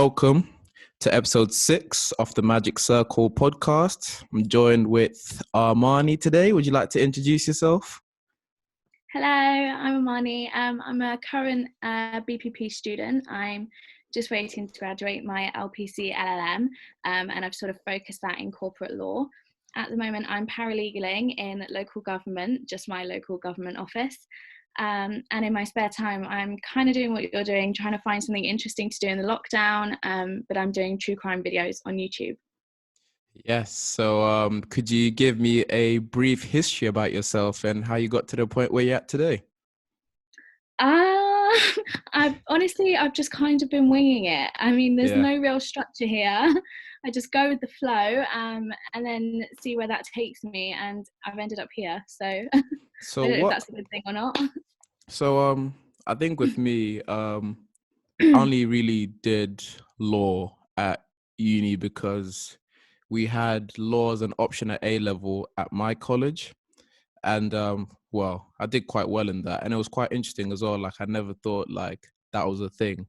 welcome to episode 6 of the Magic Circle podcast. I'm joined with Amani today. Would you like to introduce yourself? Hello, I'm Amani. I'm a current BPP student. I'm just waiting to graduate my LPC LLM, and I've sort of focused that in corporate law. At the moment, I'm paralegaling in local government, just my local government office. And in my spare time, I'm kind of doing what you're doing, trying to find something interesting to do in the lockdown, but I'm doing true crime videos on YouTube. Yes, so could you give me a brief history about yourself and how you got to the point where you're at today? I've just kind of been winging it. I mean, there's no real structure here. I just go with the flow, and then see where that takes me, and I've ended up here. So I don't know if that's a good thing or not. So I think with me, I only really did law at uni because we had law as an option at A level at my college. And I did quite well in that, and it was quite interesting as well. Like, I never thought like that was a thing.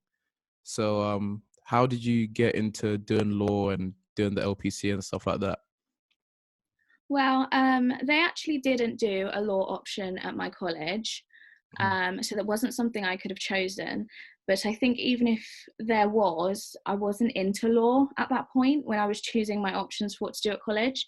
So how did you get into doing law and doing the LPC and stuff like that? Well, they actually didn't do a law option at my college, so that wasn't something I could have chosen. But I think even if there was, I wasn't into law at that point when I was choosing my options for what to do at college.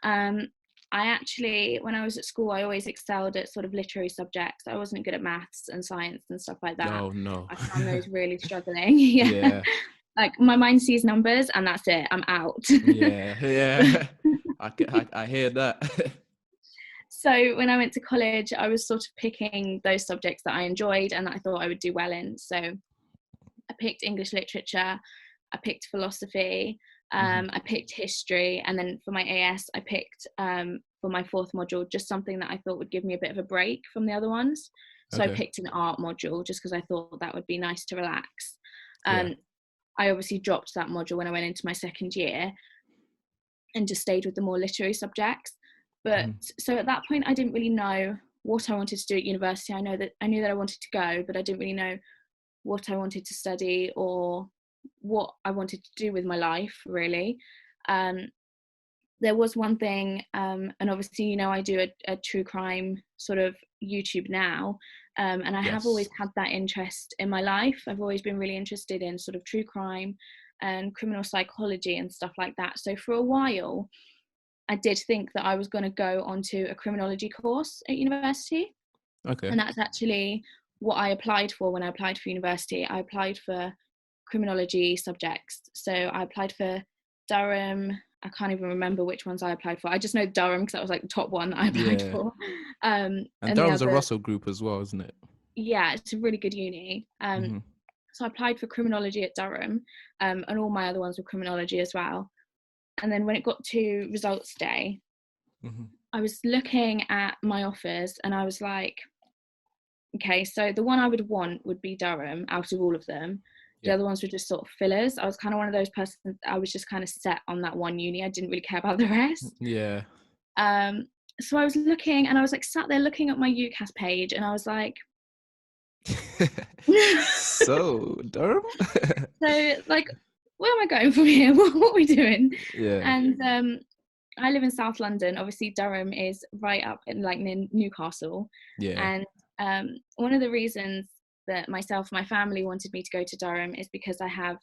I actually, when I was at school, I always excelled at sort of literary subjects. I wasn't good at maths and science and stuff like that. Oh, no. I found those really struggling. Yeah. Like, my mind sees numbers and that's it. I'm out. Yeah. I hear that. So when I went to college, I was sort of picking those subjects that I enjoyed and that I thought I would do well in. So I picked English literature, I picked philosophy, I picked history, and then for my AS, I picked for my fourth module just something that I thought would give me a bit of a break from the other ones. So I picked an art module just because I thought that would be nice to relax. I obviously dropped that module when I went into my second year and just stayed with the more literary subjects. But so at that point, I didn't really know what I wanted to do at university. I knew that I wanted to go, but I didn't really know what I wanted to study or what I wanted to do with my life, really. There was one thing, and obviously, I do a true crime sort of YouTube now, and I have always had that interest in my life. I've always been really interested in sort of true crime and criminal psychology and stuff like that. So for a while, I did think that I was going to go onto a criminology course at university. Okay. And that's actually what I applied for when I applied for university. I applied for criminology subjects. So I applied for Durham. I can't even remember which ones I applied for. I just know Durham because that was like the top one that I applied for. And Durham's a Russell group as well, isn't it? Yeah, it's a really good uni. So I applied for criminology at Durham, and all my other ones were criminology as well. And then when it got to results day, I was looking at my offers and I was like, okay, so the one I would want would be Durham out of all of them. The other ones were just sort of fillers. I was kind of one of those persons, I was just kind of set on that one uni. I didn't really care about the rest. Yeah. So I was looking and I was like sat there looking at my UCAS page and I was like, so Durham? So like, where am I going from here? What are we doing? Yeah. And I live in South London. Obviously, Durham is right up in like near Newcastle. Yeah. And one of the reasons that myself and my family wanted me to go to Durham is because I have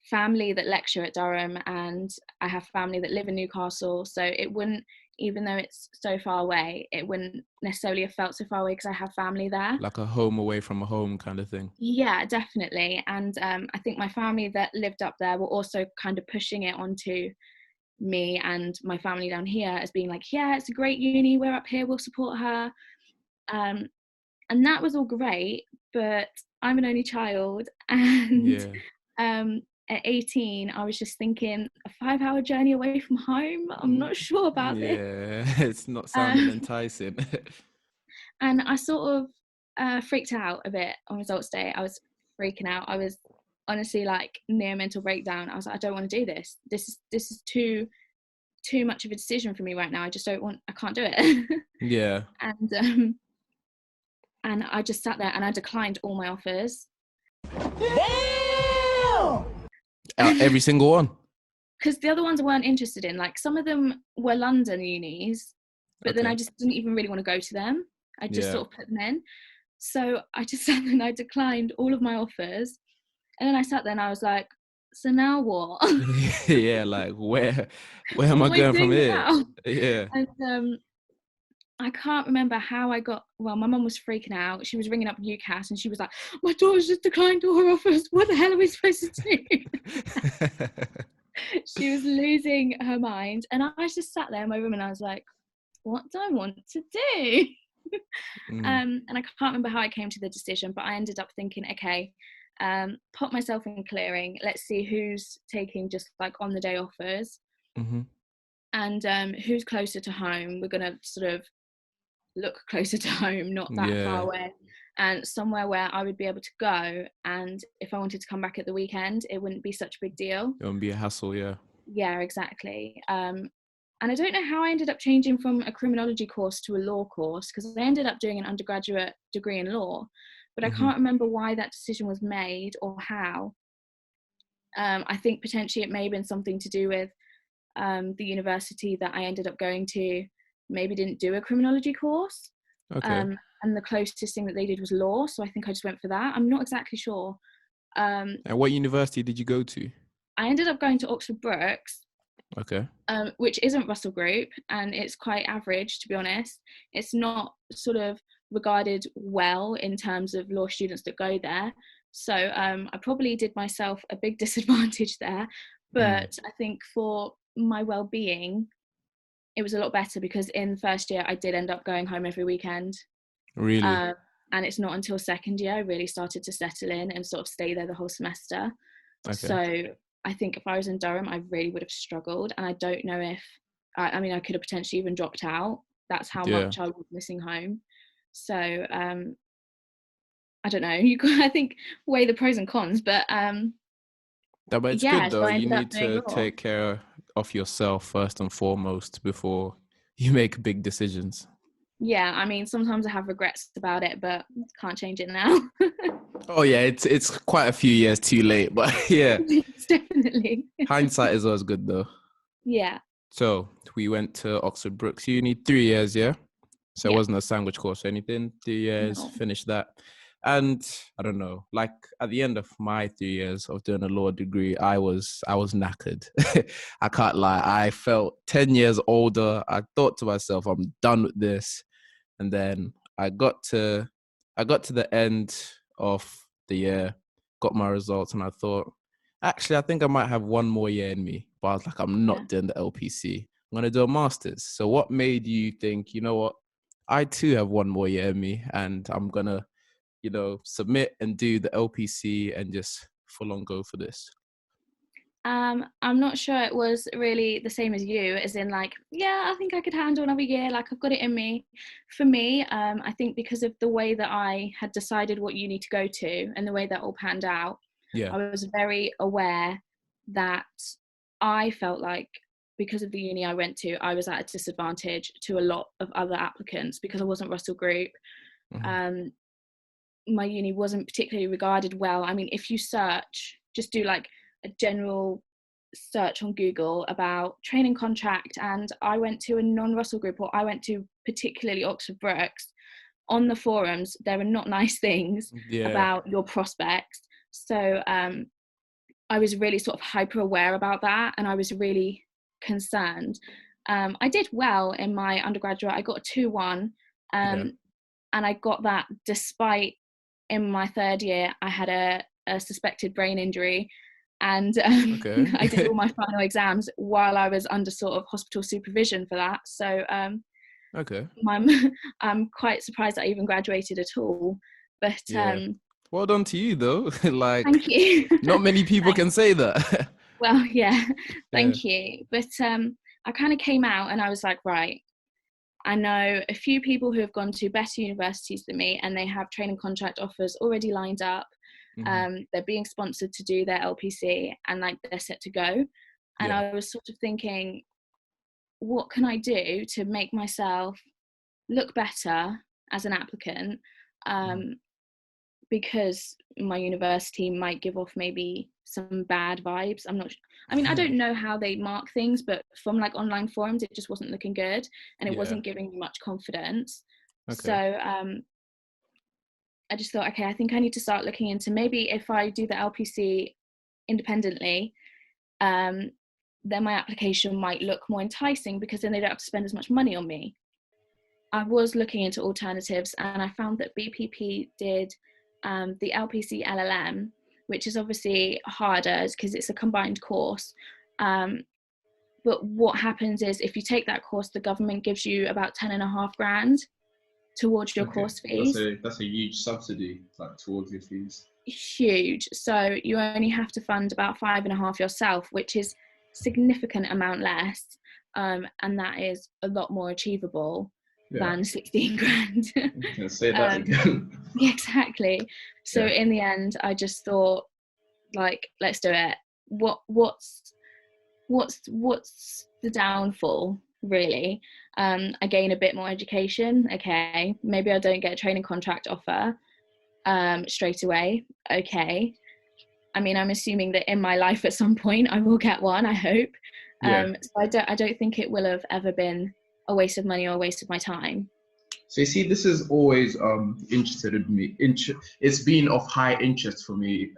family that lecture at Durham and I have family that live in Newcastle. So it wouldn't, even though it's so far away, it wouldn't necessarily have felt so far away because I have family there. Like a home away from a home kind of thing. Yeah, definitely. And I think my family that lived up there were also kind of pushing it onto me and my family down here as being like, yeah, it's a great uni, we're up here, we'll support her. And that was all great, but I'm an only child, and at 18 I was just thinking, a 5-hour journey away from home, I'm not sure about this. Yeah, it's not sounding enticing. And I sort of freaked out a bit on results day. I was freaking out. I was honestly like near mental breakdown. I was like, I don't want to do this. This is too much of a decision for me right now. I can't do it. Yeah. And I just sat there and I declined all my offers. Damn! Every single one? Because the other ones I weren't interested in. Like, some of them were London unis, but then I Okay. just didn't even really want to go to them. I just Yeah. sort of put them in. So I just sat there and I declined all of my offers. And then I sat there and I was like, so now what? Yeah, like where am What I am I going from doing here? now? Yeah. And I can't remember how I got. Well, my mum was freaking out. She was ringing up UCAS and she was like, "My daughter's just declined all her offers. What the hell are we supposed to do?" She was losing her mind, and I just sat there in my room and I was like, "What do I want to do?" Mm, And I can't remember how I came to the decision, but I ended up thinking, okay, put myself in clearing. Let's see who's taking just like on the day offers, hmm. and who's closer to home. We're gonna sort of look closer to home, not that far Yeah. away, and somewhere where I would be able to go. And if I wanted to come back at the weekend, it wouldn't be such a big deal. It won't be a hassle, yeah. Yeah, exactly. And I don't know how I ended up changing from a criminology course to a law course, because I ended up doing an undergraduate degree in law, but I Hmm. can't remember why that decision was made or how. I think potentially it may have been something to do with the university that I ended up going to maybe didn't do a criminology course. Okay. And the closest thing that they did was law. So I think I just went for that. I'm not exactly sure. Um, And what university did you go to? I ended up going to Oxford Brookes, Okay. which isn't Russell Group, and it's quite average, to be honest. It's not sort of regarded well in terms of law students that go there. So I probably did myself a big disadvantage there. Mm, But I think for my well-being, it was a lot better, because in the first year I did end up going home every weekend. really? Um, and it's not until second year I really started to settle in and sort of stay there the whole semester. Okay. So I think if I was in Durham, I really would have struggled. And I don't know if, I mean, I could have potentially even dropped out. That's how Yeah. much I was missing home. So I don't know. You I think weigh the pros and cons, but Yeah, but it's yeah. good So though. I You ended up need doing to law. take care of yourself first and foremost before you make big decisions. Yeah, I mean, sometimes I have regrets about it, but can't change it now. Oh yeah, it's quite a few years too late, but yeah, Yes, definitely. hindsight is always good though. Yeah, So we went to Oxford Brookes Uni, 3 years, yeah. So it yeah, wasn't a sandwich course or anything. 3 years, no, finished that. And I don't know, like at the end of my 3 years of doing a law degree, I was knackered. I can't lie. I felt 10 years older. I thought to myself, I'm done with this. And then I got to the end of the year, got my results, and I thought, actually, I think I might have one more year in me. But I was like, I'm yeah. not doing the LPC. I'm gonna do a master's. So what made you think, you know what? I too have one more year in me, and I'm gonna, submit and do the LPC and just full on go for this. I'm not sure it was really the same as you, as in like, yeah, I think I could handle another year, like I've got it in me. For me, I think because of the way that I had decided what uni to go to and the way that all panned out, Yeah. I was very aware that I felt like, because of the uni I went to, I was at a disadvantage to a lot of other applicants because I wasn't Russell Group. Hmm. Um, my uni wasn't particularly regarded well. I mean, if you search, just do like a general search on Google about training contract, and I went to a non-Russell Group, or I went to particularly Oxford Brookes, on the forums there are not nice things Yeah. about your prospects. So I was really sort of hyper aware about that, and I was really concerned. I did well in my undergraduate. I got a 2-1, Yeah. and I got that despite, in my third year I had a suspected brain injury, and Okay. I did all my final exams while I was under sort of hospital supervision for that. So Okay. I'm, I'm quite surprised that I even graduated at all. But Yeah. Well done to you though. Like thank you. not many people Thanks. can say that. Well, yeah, Yeah. thank you. But I kind of came out and I was like, right, I know a few people who have gone to better universities than me, and they have training contract offers already lined up. Hmm. They're being sponsored to do their LPC, and like they're set to go. And Yeah. I was sort of thinking, what can I do to make myself look better as an applicant? Mhm. Um, because my university might give off maybe some bad vibes. I'm not I mean, I don't know how they mark things, but from like online forums it just wasn't looking good, and it Yeah. wasn't giving me much confidence. So Okay. I just thought, okay, I think I need to start looking into, maybe if I do the LPC independently, then my application might look more enticing, because then they don't have to spend as much money on me. I was looking into alternatives, and I found that BPP did the LPC LLM, which is obviously harder because it's a combined course. But what happens is, if you take that course, the government gives you about 10.5 grand towards your Okay, course fees. that's a huge subsidy, like, towards your fees. Huge. So you only have to fund about 5.5 yourself, which is significant amount less, and that is a lot more achievable than 16 grand. Can say that again. Exactly. So Yeah. in the end, I just thought, like, let's do it. What's the downfall, really? I gain a bit more education. Okay, maybe I don't get a training contract offer straight away. Okay, I mean, I'm assuming that in my life at some point I will get one, I hope. So I don't think it will have ever been a waste of money or a waste of my time. So you see, this is always interested in me. It's been of high interest for me,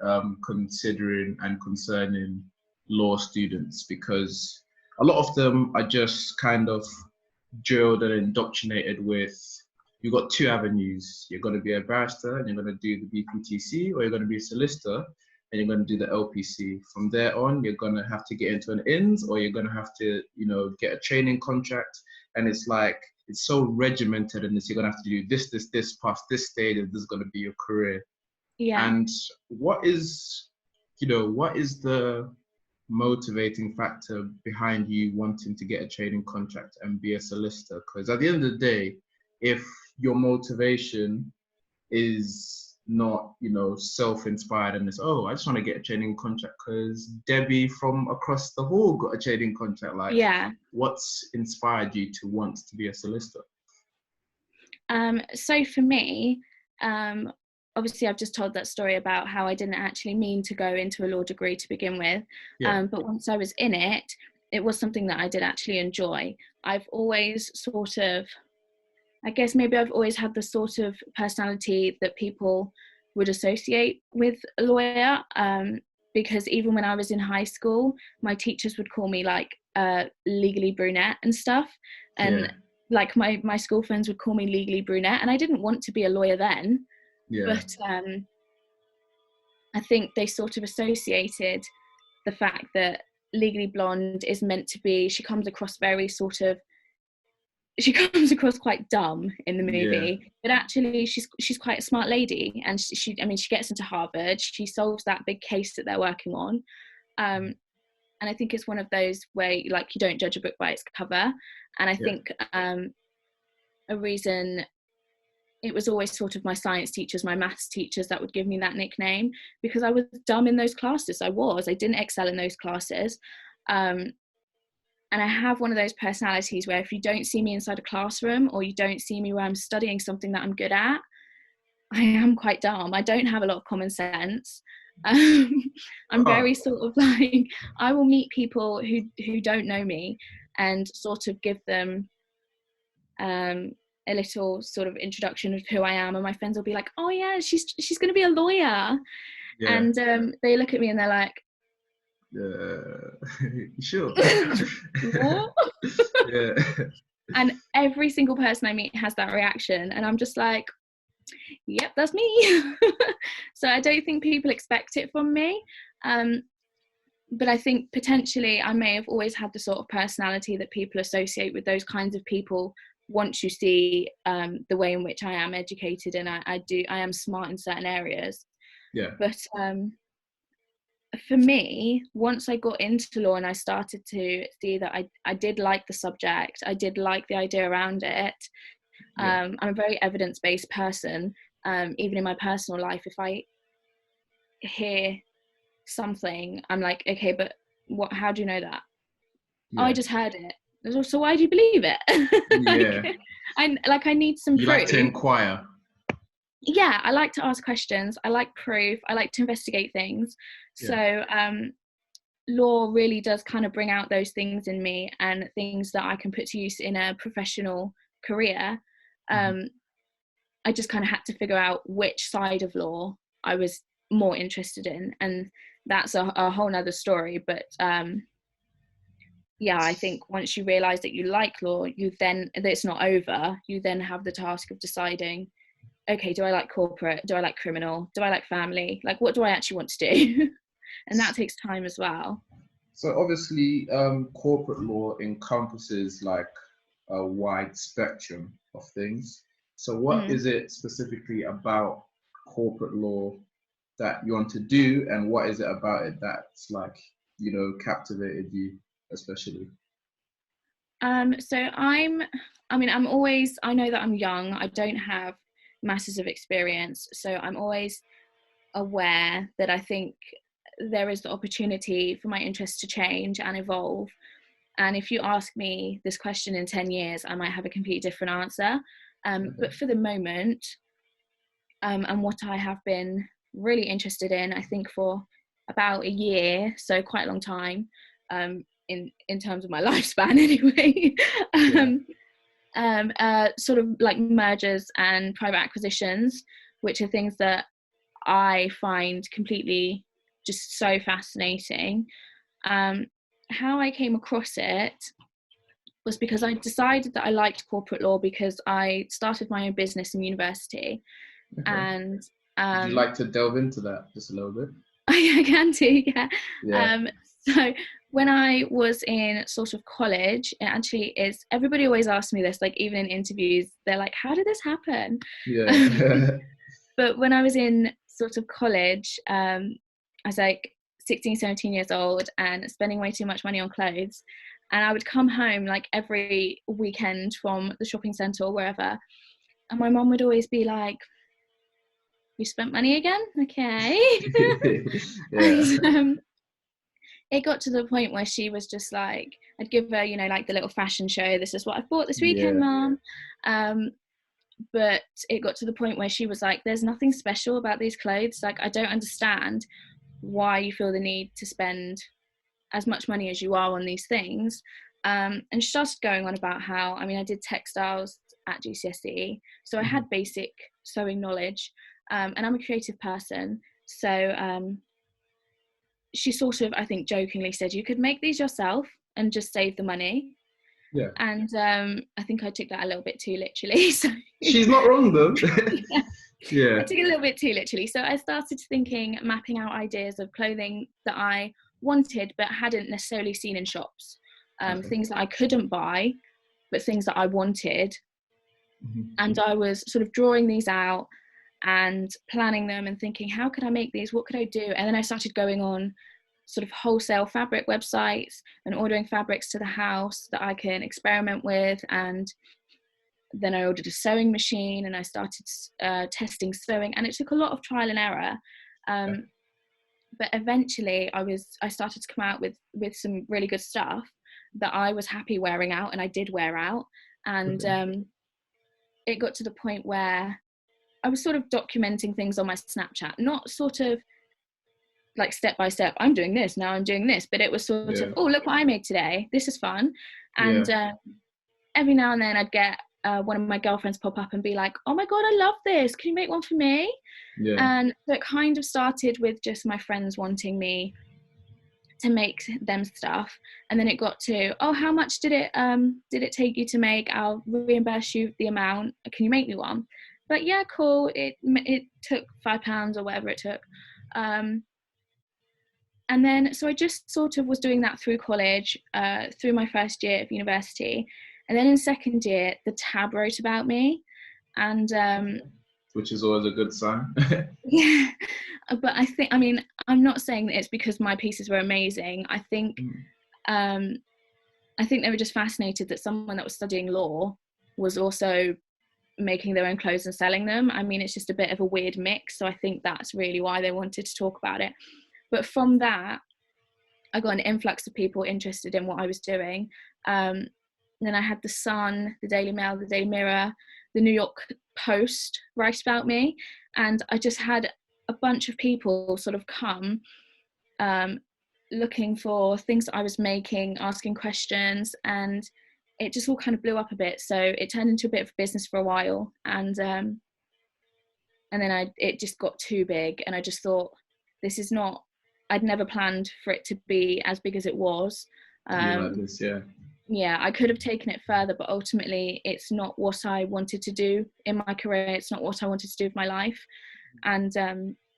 considering and concerning law students, because a lot of them are just kind of drilled and indoctrinated with, you've got two avenues. You're going to be a barrister and you're going to do the BPTC, or you're going to be a solicitor and you're going to do the LPC. From there on, you're going to have to get into an INS, or you're going to have to, get a training contract. And it's like, it's so regimented in this. You're going to have to do this, past this stage, and this is going to be your career. Yeah. And what is the motivating factor behind you wanting to get a training contract and be a solicitor? Because at the end of the day, if your motivation is not, self-inspired, and it's, oh, I just want to get a training contract because Debbie from across the hall got a training contract, like, what's inspired you to want to be a solicitor? So for me, obviously I've just told that story about how I didn't actually mean to go into a law degree to begin with. But once I was in it, it was something that I did actually enjoy. I've always sort of, I guess maybe I've always had the sort of personality that people would associate with a lawyer, because even when I was in high school, my teachers would call me like legally brunette and stuff. And like my school friends would call me legally brunette, and I didn't want to be a lawyer then. But I think they sort of associated the fact that legally blonde is meant to be, she comes across quite dumb in the movie, but actually she's quite a smart lady, and she gets into Harvard, she solves that big case that they're working on, and I think it's one of those where, like, you don't judge a book by its cover. And I think a reason, it was always sort of my science teachers, my maths teachers that would give me that nickname, because I was dumb in those classes. I didn't excel in those classes. And I have one of those personalities where if you don't see me inside a classroom, or you don't see me where I'm studying something that I'm good at, I am quite dumb. I don't have a lot of common sense. I'm very sort of like, I will meet people who don't know me and sort of give them a little sort of introduction of who I am, and my friends will be like, oh yeah, she's going to be a lawyer. And they look at me and they're like, sure. What? And every single person I meet has that reaction, and I'm just like, yep, that's me. So I don't think people expect it from me, but I think potentially I may have always had the sort of personality that people associate with those kinds of people. Once you see the way in which I am educated, and I am smart in certain areas. But for me, once I got into law and I started to see that I did like the subject, I did like the idea around it. I'm a very evidence-based person. Even in my personal life, if I hear something, I'm like, okay, but how do you know that? Oh, I just heard it. So why do you believe it? I need some proof. You like to inquire. yeah, I like to ask questions. I like proof. I like to investigate things. Yeah. So law really does kind of bring out those things in me, and things that I can put to use in a professional career. Um, I just kind of had to figure out which side of law I was more interested in, and that's a whole nother story. But yeah, I think once you realize that you like law, that it's not over. You then have the task of deciding, okay, do I like corporate? Do I like criminal? Do I like family? Like, what do I actually want to do? And that takes time as well. So obviously, corporate law encompasses like a wide spectrum of things. So what Mm. is it specifically about corporate law that you want to do, and what is it about it that's like, captivated you especially? So I'm always, I know that I'm young. I don't have masses of experience. So I'm always aware that I think there is the opportunity for my interests to change and evolve. And if you ask me this question in 10 years, I might have a completely different answer. But for the moment, and what I have been really interested in, I think for about a year, so quite a long time, in terms of my lifespan anyway, Yeah. sort of like mergers and private acquisitions, which are things that I find completely just so fascinating. How I came across it was because I decided that I liked corporate law because I started my own business in university. Okay. And Would you like to delve into that just a little bit? I can do, yeah. Yeah. So when I was in sort of college, it actually is, everybody always asks me this, like even in interviews, they're like, how did this happen? Yeah. But when I was in sort of college, I was like 16, 17 years old and spending way too much money on clothes. And I would come home like every weekend from the shopping centre or wherever. And my mum would always be like, you spent money again? Okay. Yeah. And it got to the point where she was just like, I'd give her, like the little fashion show. This is what I bought this weekend, Yeah. Mum. But it got to the point where she was like, there's nothing special about these clothes. Like, I don't understand why you feel the need to spend as much money as you are on these things. And she started going on about how, I did textiles at GCSE, so I had basic sewing knowledge, and I'm a creative person. So she sort of, I think, jokingly said, you could make these yourself and just save the money. Yeah. And I think I took that a little bit too literally. So She's not wrong though. yeah, Yeah. I took it a little bit too literally. So I started thinking, mapping out ideas of clothing that I wanted but hadn't necessarily seen in shops. Okay. Things that I couldn't buy, but things that I wanted. And I was sort of drawing these out and planning them and thinking, how could I make these? What could I do? And then I started going on sort of wholesale fabric websites and ordering fabrics to the house that I can experiment with. And then I ordered a sewing machine and I started testing sewing, and it took a lot of trial and error. But eventually I started to come out with some really good stuff that I was happy wearing out, and I did wear out. And it got to the point where I was sort of documenting things on my Snapchat, not sort of like step by step, I'm doing this, now I'm doing this, but it was sort of, oh, look what I made today, this is fun. And every now and then I'd get one of my girlfriends pop up and be like, oh my God, I love this, can you make one for me? And so it kind of started with just my friends wanting me to make them stuff, and then it got to, oh, how much did it take you to make? I'll reimburse you the amount, can you make me one? But yeah, cool. It took £5 or whatever it took. And then so I just sort of was doing that through college, through my first year of university. And then in second year, the Tab wrote about me. And which is always a good sign. yeah, but I'm not saying that it's because my pieces were amazing. I think they were just fascinated that someone that was studying law was also making their own clothes and selling them. It's just a bit of a weird mix, so I think that's really why they wanted to talk about it. But from that, I got an influx of people interested in what I was doing. Then I had the Sun, the Daily Mail, the Daily Mirror, the New York Post write about me, and I just had a bunch of people sort of come looking for things that I was making, asking questions, and it just all kind of blew up a bit. So it turned into a bit of a business for a while, and then it just got too big, and I just thought, this is not, I'd never planned for it to be as big as it was. Like this, yeah. Yeah, I could have taken it further, but ultimately it's not what I wanted to do in my career. It's not what I wanted to do with my life. And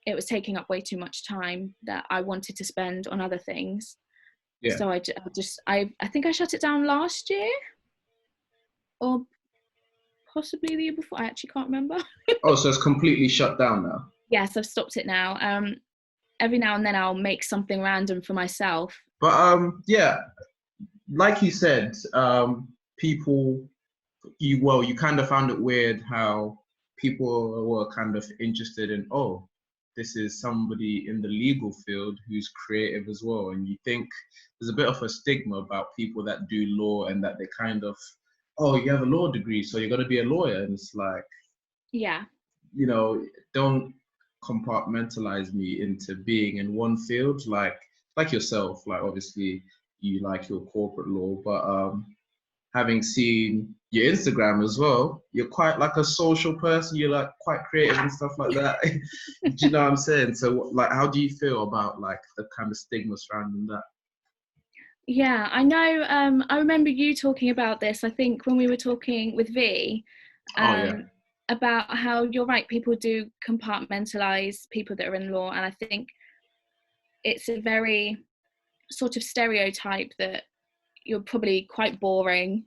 it was taking up way too much time that I wanted to spend on other things. Yeah. So I think I shut it down last year, or possibly the year before. I actually can't remember. Oh, so it's completely shut down now? Yes, I've stopped it now. Every now and then I'll make something random for myself. But yeah, like you said, people, you kind of found it weird how people were kind of interested in, oh, this is somebody in the legal field who's creative as well. And you think there's a bit of a stigma about people that do law, and that they kind of, oh, you have a law degree, so you're going to be a lawyer. And it's like, Yeah. you know, don't compartmentalize me into being in one field, like yourself. Like, obviously you like your corporate law, but having seen your Instagram as well, you're quite like a social person. You're like quite creative and stuff like that. Do you know what I'm saying? So like, how do you feel about like the kind of stigma surrounding that? Yeah, I know. I remember you talking about this, I think, when we were talking with V, about how you're right, people do compartmentalize people that are in law. And I think it's a very sort of stereotype that you're probably quite boring.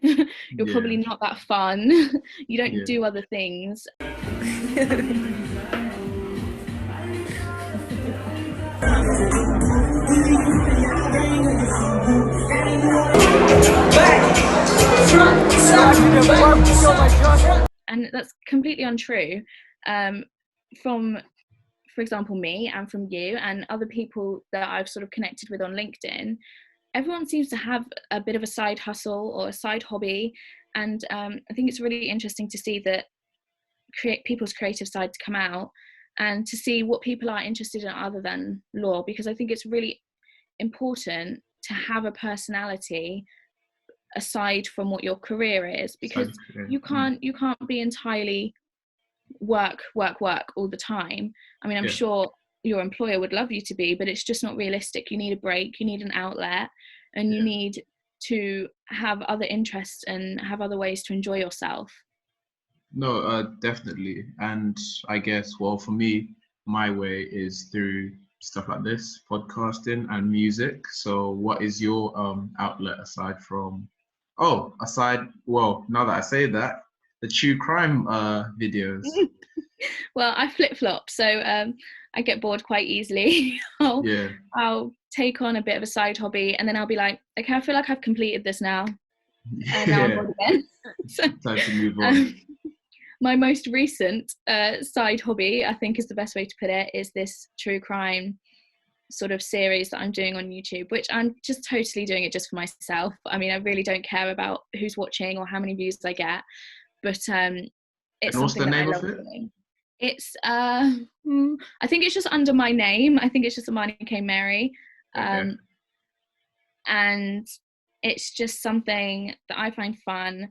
You're probably not that fun. You don't do other things. And that's completely untrue. From, for example, me, and from you and other people that I've sort of connected with on LinkedIn, everyone seems to have a bit of a side hustle or a side hobby. And I think it's really interesting to see that people's creative sides come out, and to see what people are interested in other than law, because I think it's really important to have a personality aside from what your career is, because you can't be entirely work all the time. I mean, I'm sure your employer would love you to be, but it's just not realistic. You need a break, you need an outlet, and you need to have other interests and have other ways to enjoy yourself. No, definitely. And I guess, well, for me, my way is through stuff like this, podcasting and music. So what is your outlet aside from, well, now that I say that, the true crime videos? Well, I flip-flop, so I get bored quite easily. I'll take on a bit of a side hobby, and then I'll be like, okay, I feel like I've completed this now. And now I'm bored again. So, time to move on. My most recent side hobby, I think is the best way to put it, is this true crime sort of series that I'm doing on YouTube, which I'm just totally doing it just for myself. I mean, I really don't care about who's watching or how many views I get, but it's something that I love doing. It's I think it's just under my name. I think it's just Amani Mary. And it's just something that I find fun.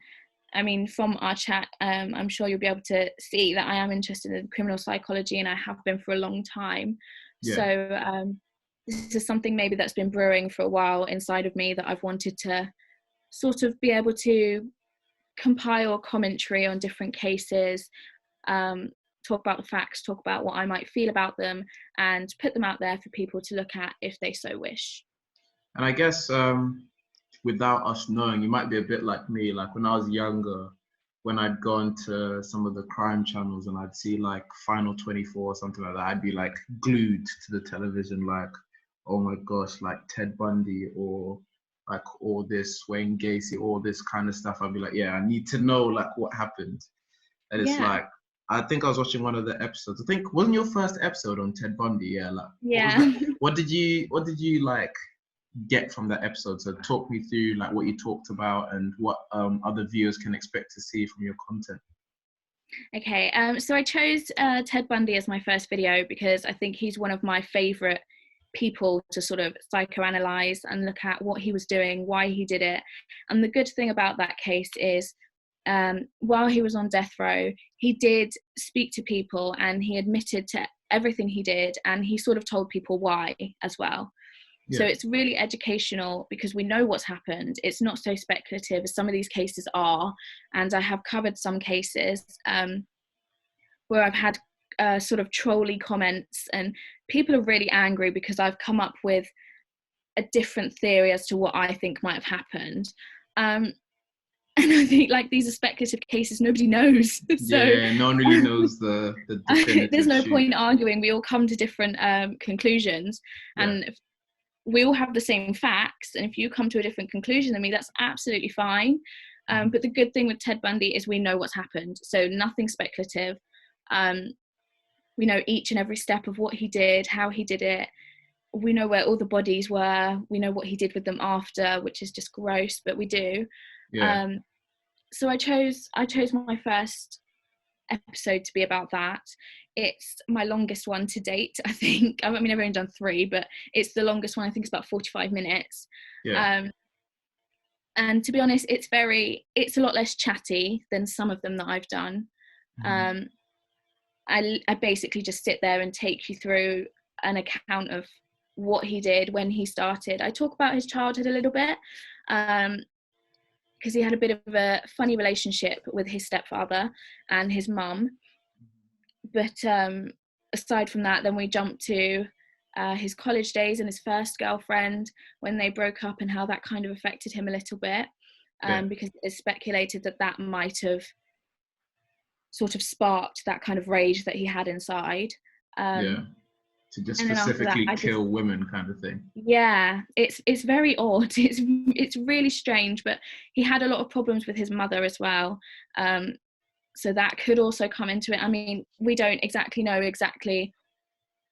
I mean, from our chat, I'm sure you'll be able to see that I am interested in criminal psychology, and I have been for a long time. So this is something maybe that's been brewing for a while inside of me, that I've wanted to sort of be able to compile commentary on different cases, talk about the facts, talk about what I might feel about them, and put them out there for people to look at if they so wish. And I guess without us knowing, you might be a bit like me. Like when I was younger, when I'd gone to some of the crime channels and I'd see like Final 24 or something like that, I'd be like glued to the television, like, oh my gosh, like Ted Bundy, or like all this Wayne Gacy, all this kind of stuff. I'd be like, yeah, I need to know like what happened. And it's like, I think I was watching one of the episodes. I think, wasn't your first episode on Ted Bundy? Yeah. Like, what did you like get from that episode? So talk me through like what you talked about and what other viewers can expect to see from your content. Okay, so I chose Ted Bundy as my first video because I think he's one of my favourite people to sort of psychoanalyze and look at what he was doing, why he did it. And the good thing about that case is while he was on death row, he did speak to people and he admitted to everything he did, and he sort of told people why as well. So it's really educational because we know what's happened. It's not so speculative as some of these cases are. And I have covered some cases where I've had sort of trolly comments, and people are really angry because I've come up with a different theory as to what I think might have happened. And I think like these are speculative cases, nobody knows. So yeah, no one really knows the definitive there's no shoot. point arguing. We all come to different conclusions, and we all have the same facts, and if you come to a different conclusion than me, that's absolutely fine. But the good thing with Ted Bundy is we know what's happened, so nothing speculative. We know each and every step of what he did, how he did it. We know where all the bodies were. We know what he did with them after, which is just gross, but we do. So I chose my first episode to be about that. It's my longest one to date, I think. I mean, I've only done 3, but it's the longest one. I think it's about 45 minutes. And to be honest, it's a lot less chatty than some of them that I've done. I basically just sit there and take you through an account of what he did when he started. I talk about his childhood a little bit, because he had a bit of a funny relationship with his stepfather and his mum. But aside from that, then we jump to his college days and his first girlfriend when they broke up, and how that kind of affected him a little bit, because it's speculated that might have sort of sparked that kind of rage that he had inside. To just specifically kill women kind of thing. Yeah, it's very odd. It's really strange, but he had a lot of problems with his mother as well. So that could also come into it. I mean, we don't exactly know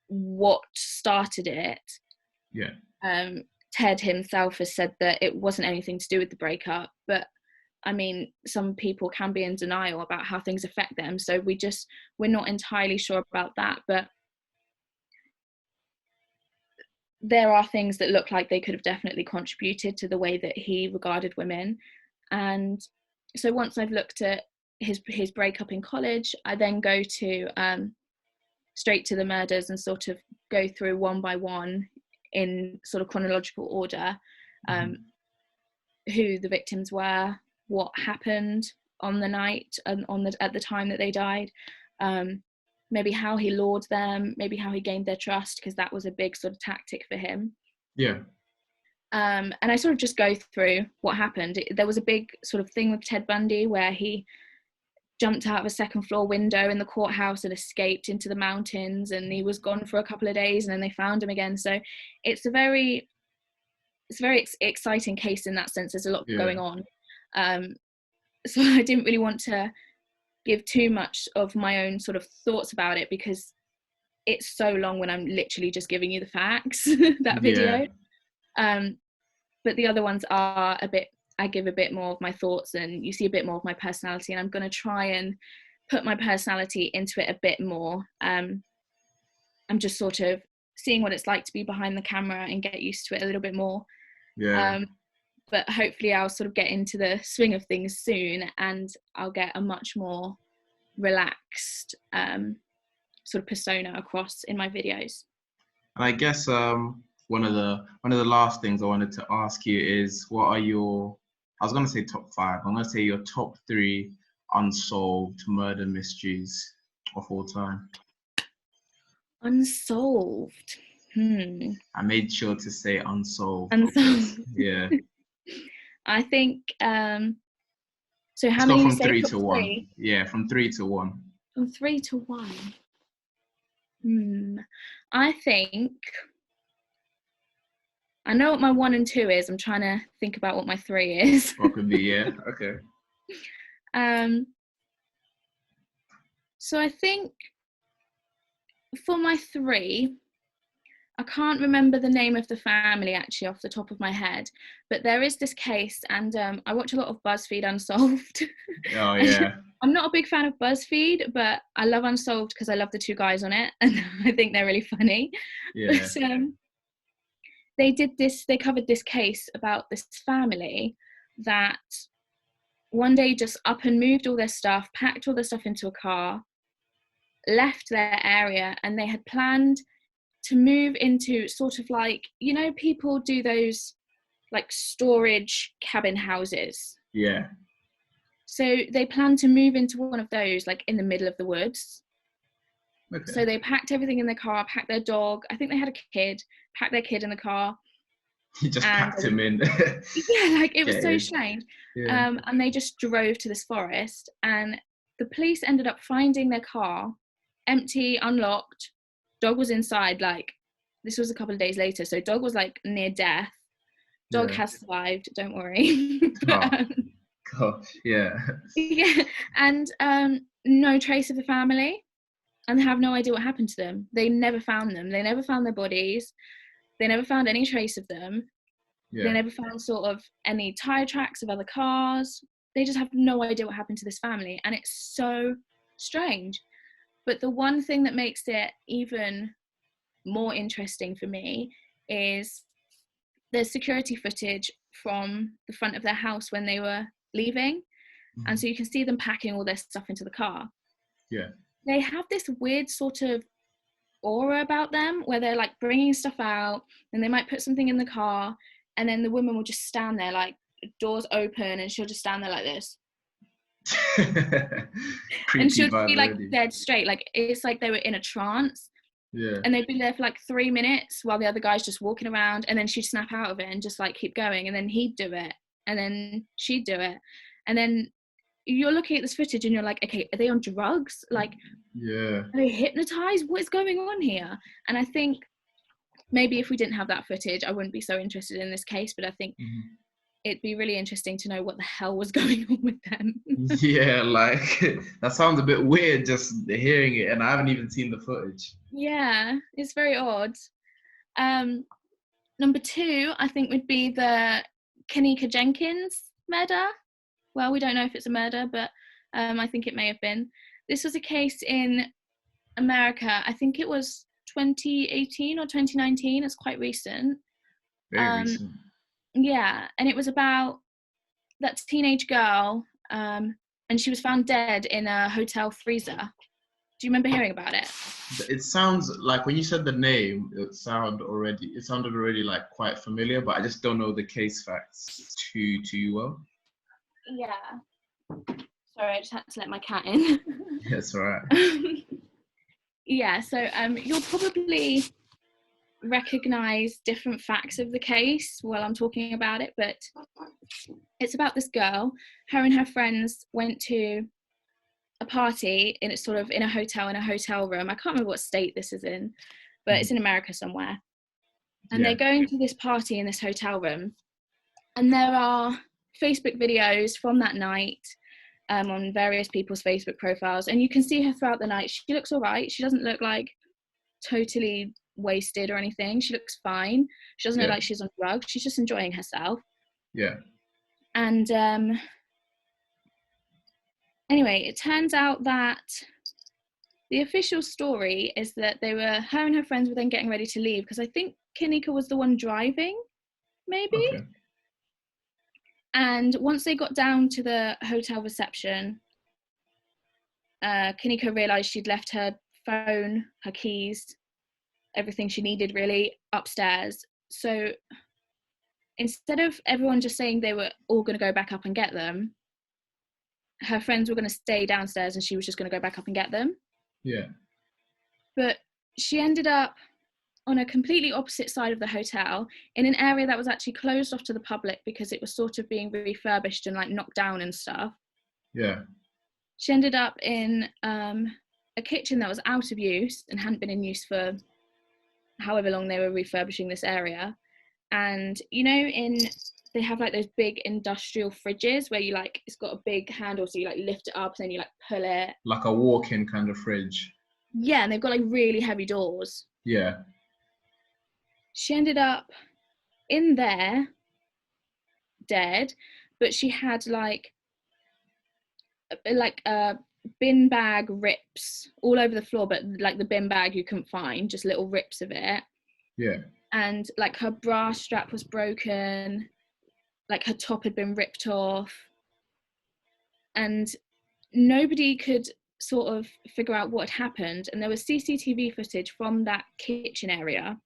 what started it. Ted himself has said that it wasn't anything to do with the breakup, but I mean, some people can be in denial about how things affect them. So we're not entirely sure about that, but there are things that look like they could have definitely contributed to the way that he regarded women. And so once I've looked at his breakup in college, I then go to straight to the murders and sort of go through one by one in sort of chronological order, who the victims were, what happened on the night and at the time that they died, maybe how he lured them, maybe how he gained their trust, because that was a big sort of tactic for him. And I sort of just go through what happened. There was a big sort of thing with Ted Bundy where he jumped out of a second floor window in the courthouse and escaped into the mountains, and he was gone for a couple of days and then they found him again. So it's a very exciting case in that sense. There's a lot going on. So I didn't really want to give too much of my own sort of thoughts about it because it's so long when I'm literally just giving you the facts, that video. But the other ones are I give a bit more of my thoughts and you see a bit more of my personality, and I'm going to try and put my personality into it a bit more. I'm just sort of seeing what it's like to be behind the camera and get used to it a little bit more. But hopefully I'll sort of get into the swing of things soon, and I'll get a much more relaxed sort of persona across in my videos. And I guess one of the last things I wanted to ask you is, what are your, I was going to say top 5, I'm going to say your top 3 unsolved murder mysteries of all time. Unsolved. I made sure to say unsolved. Unsolved. Yeah. I think so how Let's many go you from say? 3 to 1. Yeah, from 3 to 1. From 3 to 1. I think I know what my 1 and 2 is. I'm trying to think about what my 3 is. What could be? Yeah. Okay. So I think for my 3, I can't remember the name of the family actually off the top of my head, but there is this case, and I watch a lot of BuzzFeed Unsolved. Oh yeah. I'm not a big fan of BuzzFeed, but I love Unsolved because I love the two guys on it, and I think they're really funny. Yeah. But, they covered this case about this family that one day just up and moved all their stuff, packed all their stuff into a car, left their area, and they had planned to move into sort of like, you know, people do those like storage cabin houses. Yeah. So they planned to move into one of those, like in the middle of the woods. Okay. So they packed everything in the car, packed their dog. I think they had a kid, packed their kid in the car. You just packed him in. Yeah, like it was so in. strange. Yeah. And they just drove to this forest, and the police ended up finding their car empty, unlocked. Dog was inside. Like, this was a couple of days later, so dog was like near death. Dog has survived, don't worry. But, gosh, yeah. Yeah, and no trace of the family, and they have no idea what happened to them. They never found them. They never found their bodies. They never found any trace of them. Yeah. They never found sort of any tire tracks of other cars. They just have no idea what happened to this family, and it's so strange. But the one thing that makes it even more interesting for me is there's security footage from the front of their house when they were leaving. And so you can see them packing all their stuff into the car. Yeah. They have this weird sort of aura about them where they're like bringing stuff out, and they might put something in the car, and then the woman will just stand there, like doors open, and she'll just stand there like this. And she'll just be like dead straight, like it's like they were in a trance. Yeah. And they'd be there for like 3 minutes while the other guy's just walking around, and then she'd snap out of it and just like keep going, and then he'd do it, and then she'd do it, and then you're looking at this footage and you're like, okay, are they on drugs? Like, yeah, are they hypnotized? What is going on here? And I think maybe if we didn't have that footage, I wouldn't be so interested in this case, but I think it'd be really interesting to know what the hell was going on with them. Yeah, like that sounds a bit weird just hearing it, and I haven't even seen the footage. Yeah, it's very odd. Number 2, I think, would be the Kanika Jenkins murder. Well, we don't know if it's a murder, but I think it may have been. This was a case in America. I think it was 2018 or 2019. It's quite recent. Very recent. Yeah, and it was about that teenage girl, and she was found dead in a hotel freezer. Do you remember hearing about it? It sounds like when you said the name, it sounded already like quite familiar, but I just don't know the case facts too well. Yeah. Sorry, I just had to let my cat in. That's all right. Yeah, so you'll probably recognize different facts of the case while I'm talking about it, but it's about this girl. Her and her friends went to a party in a hotel room. I can't remember what state this is in, but it's in America somewhere. And they're going to this party in this hotel room, and there are Facebook videos from that night on various people's Facebook profiles, and you can see her throughout the night. She looks all right. She doesn't look like totally wasted or anything. She looks fine. She doesn't look like she's on drugs. She's just enjoying herself. Yeah. And anyway, it turns out that the official story is that her and her friends were then getting ready to leave, because I think Kanika was the one driving, maybe. Okay. And once they got down to the hotel reception, Kanika realised she'd left her phone, her keys, everything she needed really upstairs. So instead of everyone just saying they were all going to go back up and get them, her friends were going to stay downstairs and she was just going to go back up and get them. Yeah. But she ended up on a completely opposite side of the hotel, in an area that was actually closed off to the public because it was sort of being refurbished and like knocked down and stuff. Yeah. She ended up in a kitchen that was out of use and hadn't been in use for however long they were refurbishing this area. And you know, they have like those big industrial fridges where you like, it's got a big handle, so you like lift it up and then you like pull it. Like a walk-in kind of fridge. Yeah, and they've got like really heavy doors. Yeah. She ended up in there, dead, but she had like bin bag rips all over the floor, but like the bin bag you couldn't find, just little rips of it. Yeah. And like her bra strap was broken, like her top had been ripped off, and nobody could sort of figure out what had happened. And there was CCTV footage from that kitchen area,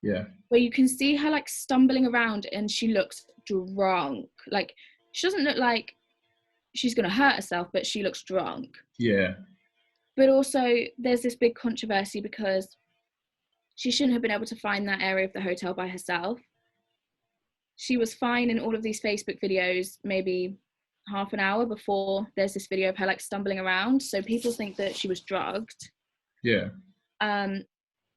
Yeah. where you can see her like stumbling around, and she looks drunk. Like, she doesn't look like she's gonna hurt herself, but she looks drunk. Yeah. But also there's this big controversy because she shouldn't have been able to find that area of the hotel by herself. She was fine in all of these Facebook videos, maybe half an hour before there's this video of her like stumbling around. So people think that she was drugged. Yeah.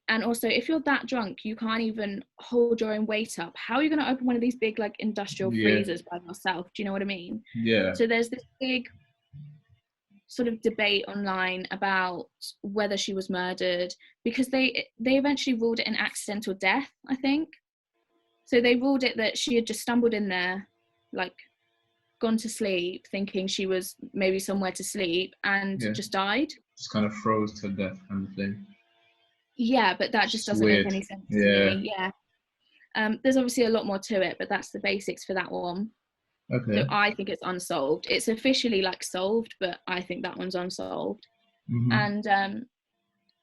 And also, if you're that drunk, you can't even hold your own weight up. How are you going to open one of these big like industrial freezers by yourself? Do you know what I mean? Yeah. So there's this big sort of debate online about whether she was murdered, because they eventually ruled it an accidental death, I think. So they ruled it that she had just stumbled in there, like gone to sleep, thinking she was maybe somewhere to sleep, and just died. Just kind of froze to death kind of thing. Yeah, but that just doesn't make any sense to me. Yeah. There's obviously a lot more to it, but that's the basics for that one. Okay. So I think it's unsolved. It's officially like solved, but I think that one's unsolved. Mm-hmm. And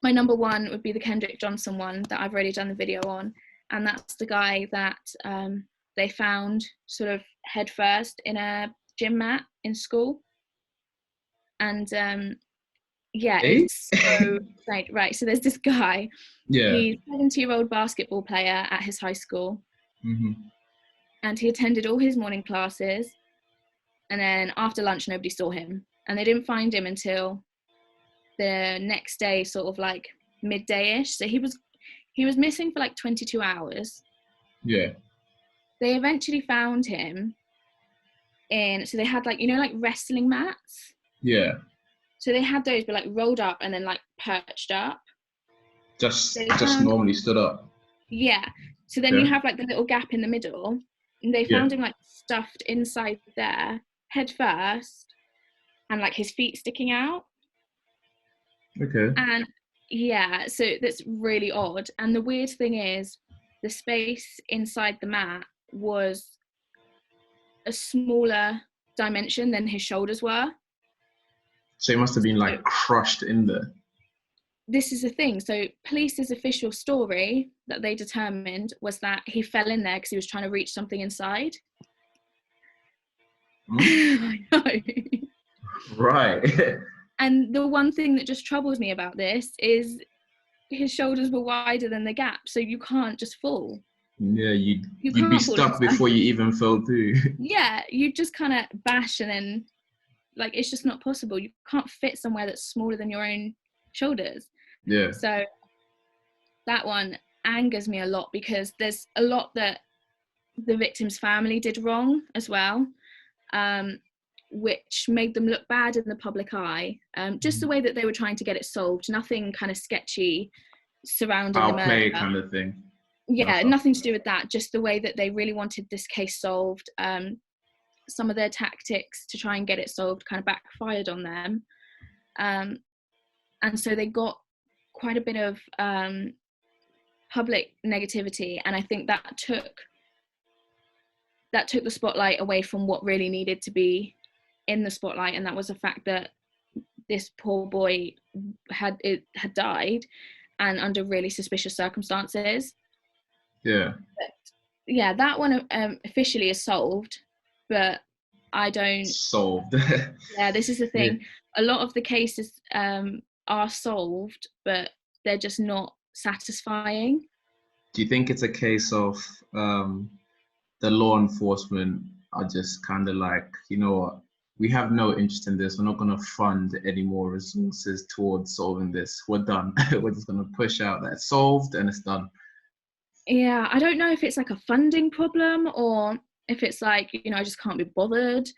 my number one would be the Kendrick Johnson one that I've already done the video on. And that's the guy that they found sort of head first in a gym mat in school. And it's so right. So there's this guy. Yeah. He's a 70-year-old basketball player at his high school. Mm-hmm. And he attended all his morning classes. And then after lunch, nobody saw him. And they didn't find him until the next day, sort of like midday-ish. So he was missing for like 22 hours. Yeah. They eventually found him so they had like, like wrestling mats. Yeah. So they had those, but like rolled up and then like perched up. Just normally stood up. Yeah. So then you have like the little gap in the middle, and they found him like stuffed inside there, head first, and like his feet sticking out. Okay. And so that's really odd. And the weird thing is, the space inside the mat was a smaller dimension than his shoulders were. So he must have been like crushed in there. This is the thing. So police's official story that they determined was that he fell in there because he was trying to reach something inside. I know. Right. And the one thing that just troubles me about this is his shoulders were wider than the gap, so you can't just fall. Yeah, you'd be stuck before you even fell through. Yeah, you just kind of bash, and then like it's just not possible. You can't fit somewhere that's smaller than your own shoulders. Yeah. So that one angers me a lot, because there's a lot that the victim's family did wrong as well, which made them look bad in the public eye. Just the way that they were trying to get it solved, nothing kind of sketchy surrounding the murder. Foul play kind of thing. Yeah, nothing to do with that. Just the way that they really wanted this case solved. Some of their tactics to try and get it solved kind of backfired on them. And so they got quite a bit of public negativity. And I think that took the spotlight away from what really needed to be in the spotlight. And that was the fact that this poor boy had died, and under really suspicious circumstances. Yeah. But yeah, that one officially is solved, but I don't. Solved. Yeah, this is the thing. Yeah. A lot of the cases are solved, but they're just not satisfying. Do you think it's a case of the law enforcement are just kind of like, you know what, we have no interest in this. We're not going to fund any more resources towards solving this. We're done. We're just going to push out that it's solved and it's done. Yeah, I don't know if it's like a funding problem or if it's like, I just can't be bothered.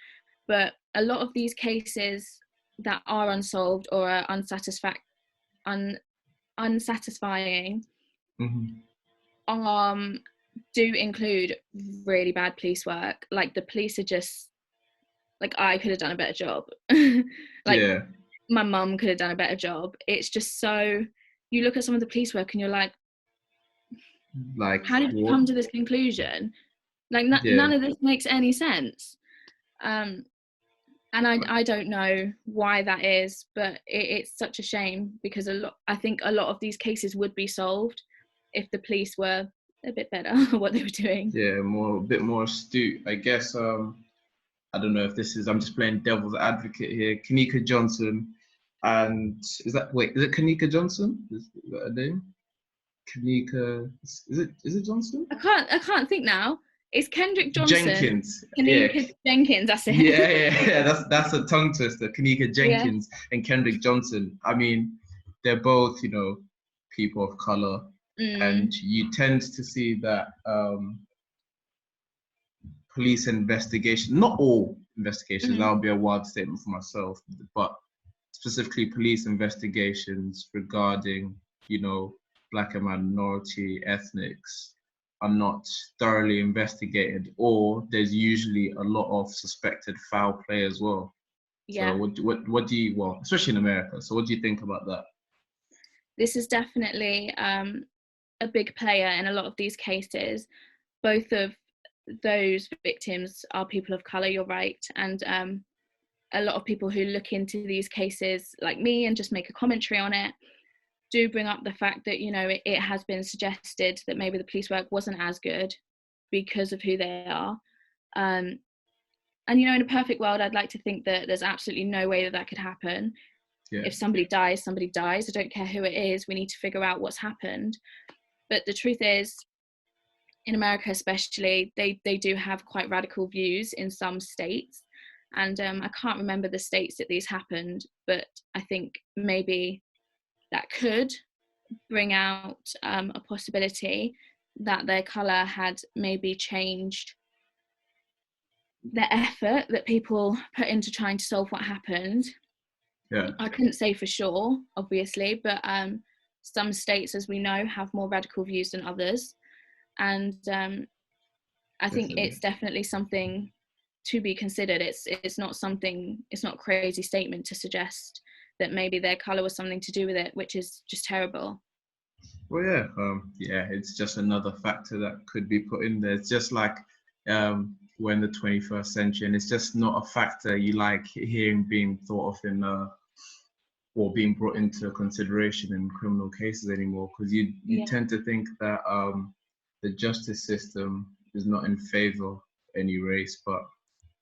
But a lot of these cases that are unsolved or are unsatisfying Mm-hmm. do include really bad police work. Like, the police are just, like, I could have done a better job. Like, Yeah. my mum could have done a better job. It's just so, you look at some of the police work and you're like, how did you come to this conclusion? Like, none of this makes any sense. And I don't know why that is, but it's such a shame, because I think a lot of these cases would be solved if the police were a bit better at what they were doing. Yeah, a bit more astute. I guess, I don't know if this is, I'm just playing devil's advocate here. Kanika Johnson, and is it Kanika Johnson? Is that her name? Kanika, is it Johnson? I can't think now. It's Kendrick Johnson. Jenkins. Kanika Jenkins, that's it. Yeah. That's a tongue twister. Kanika Jenkins and Kendrick Johnson. I mean, they're both, people of color, and you tend to see that police investigation, not all investigations, that would be a wild statement for myself, but specifically police investigations regarding, Black and minority ethnics are not thoroughly investigated, or there's usually a lot of suspected foul play as well. Yeah. So what do you, well, especially in America, so what do you think about that? This is definitely a big player in a lot of these cases. Both of those victims are people of color, you're right, and a lot of people who look into these cases, like me, and just make a commentary on it, do bring up the fact that, it has been suggested that maybe the police work wasn't as good because of who they are. And, in a perfect world, I'd like to think that there's absolutely no way that could happen. Yeah. If somebody dies, somebody dies. I don't care who it is. We need to figure out what's happened. But the truth is, in America especially, they do have quite radical views in some states. And I can't remember the states that these happened, but I think maybe that could bring out a possibility that their colour had maybe changed the effort that people put into trying to solve what happened. Yeah. I couldn't say for sure, obviously, but some states, as we know, have more radical views than others. And I think it's definitely something to be considered. It's not a crazy statement to suggest that maybe their colour was something to do with it, which is just terrible. Well, yeah, it's just another factor that could be put in there. It's just like we're in the 21st century, and it's just not a factor you like hearing being thought of in or being brought into consideration in criminal cases anymore, because you tend to think that the justice system is not in favor of any race, but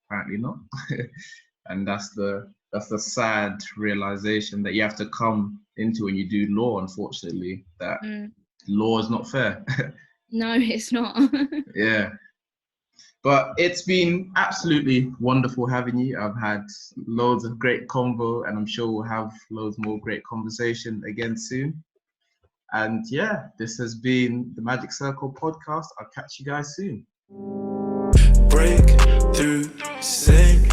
apparently not. And that's the sad realization that you have to come into when you do law, unfortunately, that law is not fair. No, it's not. Yeah. But it's been absolutely wonderful having you. I've had loads of great convo, and I'm sure we'll have loads more great conversation again soon. And yeah, this has been the Magic Circle podcast. I'll catch you guys soon. Break through, sing.